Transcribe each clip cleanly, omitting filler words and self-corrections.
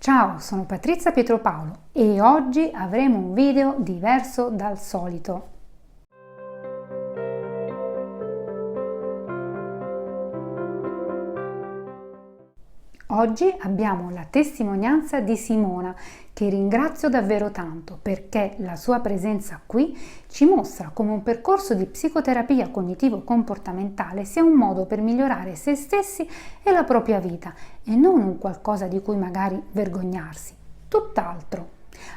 Ciao, sono Patrizia Pietropaolo e oggi avremo un video diverso dal solito. Oggi abbiamo la testimonianza di Simona, che ringrazio davvero tanto perché la sua presenza qui ci mostra come un percorso di psicoterapia cognitivo-comportamentale sia un modo per migliorare se stessi e la propria vita e non un qualcosa di cui magari vergognarsi. Tutt'altro.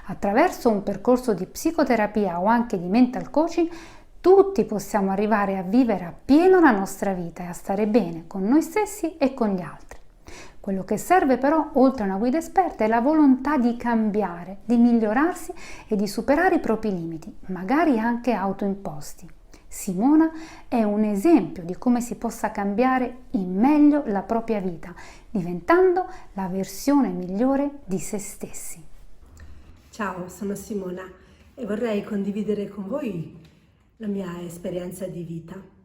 Attraverso un percorso di psicoterapia o anche di mental coaching tutti possiamo arrivare a vivere appieno la nostra vita e a stare bene con noi stessi e con gli altri. Quello che serve però, oltre a una guida esperta, è la volontà di cambiare, di migliorarsi e di superare i propri limiti, magari anche autoimposti. Simona è un esempio di come si possa cambiare in meglio la propria vita, diventando la versione migliore di se stessi. Ciao, sono Simona e vorrei condividere con voi la mia esperienza di vita.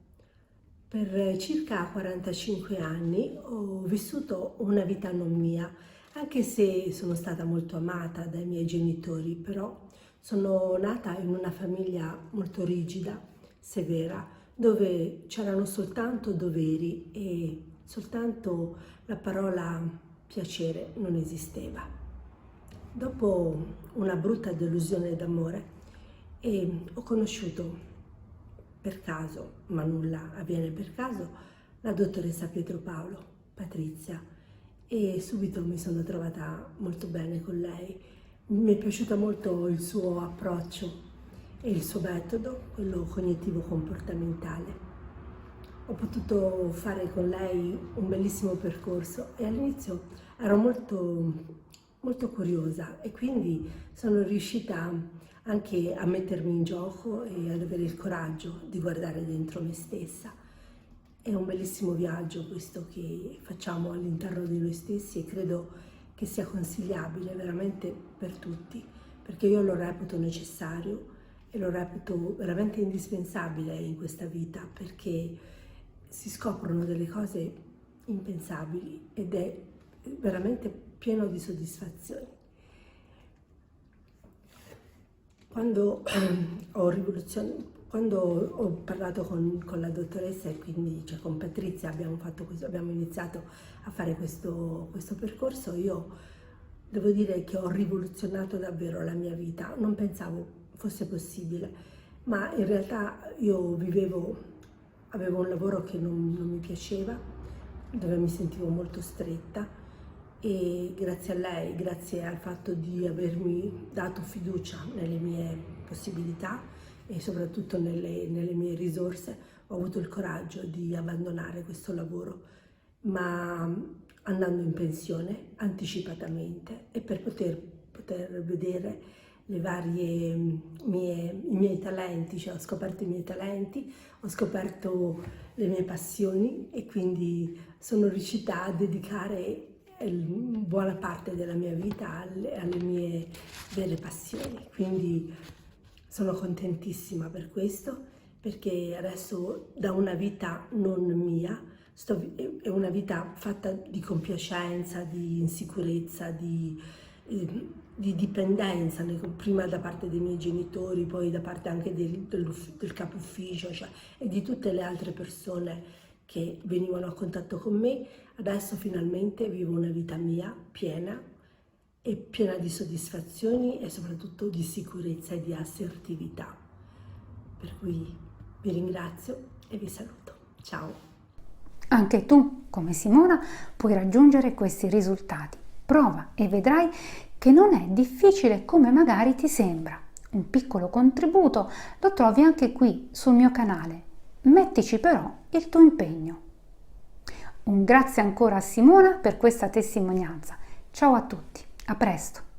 Per circa 45 anni ho vissuto una vita non mia, anche se sono stata molto amata dai miei genitori, però sono nata in una famiglia molto rigida, severa, dove c'erano soltanto doveri e soltanto la parola piacere non esisteva. Dopo una brutta delusione d'amore ho conosciuto per caso, ma nulla avviene per caso, la dottoressa Pietropaolo, Patrizia, e subito mi sono trovata molto bene con lei. Mi è piaciuto molto il suo approccio e il suo metodo, quello cognitivo-comportamentale. Ho potuto fare con lei un bellissimo percorso e all'inizio ero molto curiosa e quindi sono riuscita anche a mettermi in gioco e ad avere il coraggio di guardare dentro me stessa. È un bellissimo viaggio questo che facciamo all'interno di noi stessi e credo che sia consigliabile veramente per tutti, perché io lo reputo necessario e lo reputo veramente indispensabile in questa vita, perché si scoprono delle cose impensabili ed è veramente pieno di soddisfazioni. Quando ho parlato con la dottoressa e quindi con Patrizia abbiamo iniziato a fare questo percorso, io devo dire che ho rivoluzionato davvero la mia vita. Non pensavo fosse possibile, ma in realtà io avevo un lavoro che non mi piaceva, dove mi sentivo molto stretta. E grazie a lei, grazie al fatto di avermi dato fiducia nelle mie possibilità e soprattutto nelle mie risorse, ho avuto il coraggio di abbandonare questo lavoro, ma andando in pensione anticipatamente e per poter vedere i miei talenti, cioè ho scoperto i miei talenti, ho scoperto le mie passioni e quindi sono riuscita a dedicare buona parte della mia vita alle mie vere passioni, quindi sono contentissima per questo, perché adesso da una vita non mia è una vita fatta di compiacenza, di insicurezza, di dipendenza, prima da parte dei miei genitori, poi da parte anche del capo ufficio, cioè, e di tutte le altre persone che venivano a contatto con me. Adesso finalmente vivo una vita mia piena e piena di soddisfazioni e soprattutto di sicurezza e di assertività. Per cui vi ringrazio e vi saluto. Ciao! Anche tu, come Simona, puoi raggiungere questi risultati. Prova e vedrai che non è difficile come magari ti sembra. Un piccolo contributo lo trovi anche qui sul mio canale. Mettici però il tuo impegno. Un grazie ancora a Simona per questa testimonianza. Ciao a tutti, a presto!